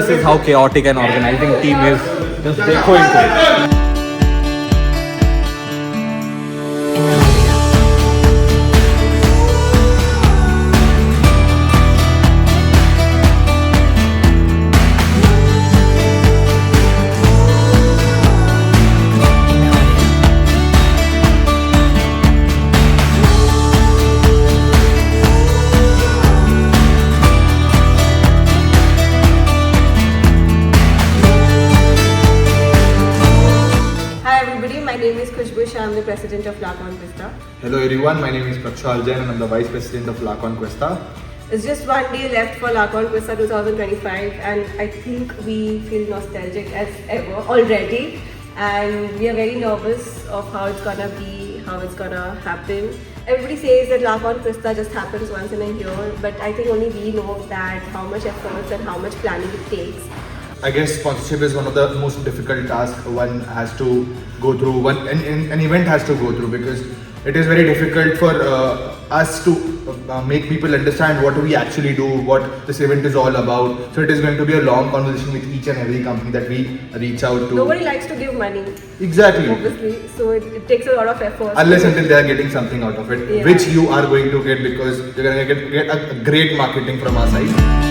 this is how chaotic an organizing team is. Just देखो इनको. My name is Khushboo. Shah, I'm the president of Conquista. Hello everyone, my name is Prakshal and I'm the vice president of Conquista. It's just one day left for Conquista 2025 and I think we feel nostalgic as ever already, and we are very nervous of how it's gonna be, how it's gonna happen. Everybody says that Conquista just happens once in a year, but I think only we know that how much efforts and how much planning it takes. I guess sponsorship is one of the most difficult tasks one has to go through, an event has to go through, because it is very difficult for us to make people understand what we actually do, what this event is all about. So it is going to be a long conversation with each and every company that we reach out to. Nobody likes to give money. Exactly. Obviously, so it takes a lot of effort. Unless until they are getting something out of it, which you are going to get because you're going to get a great marketing from our side.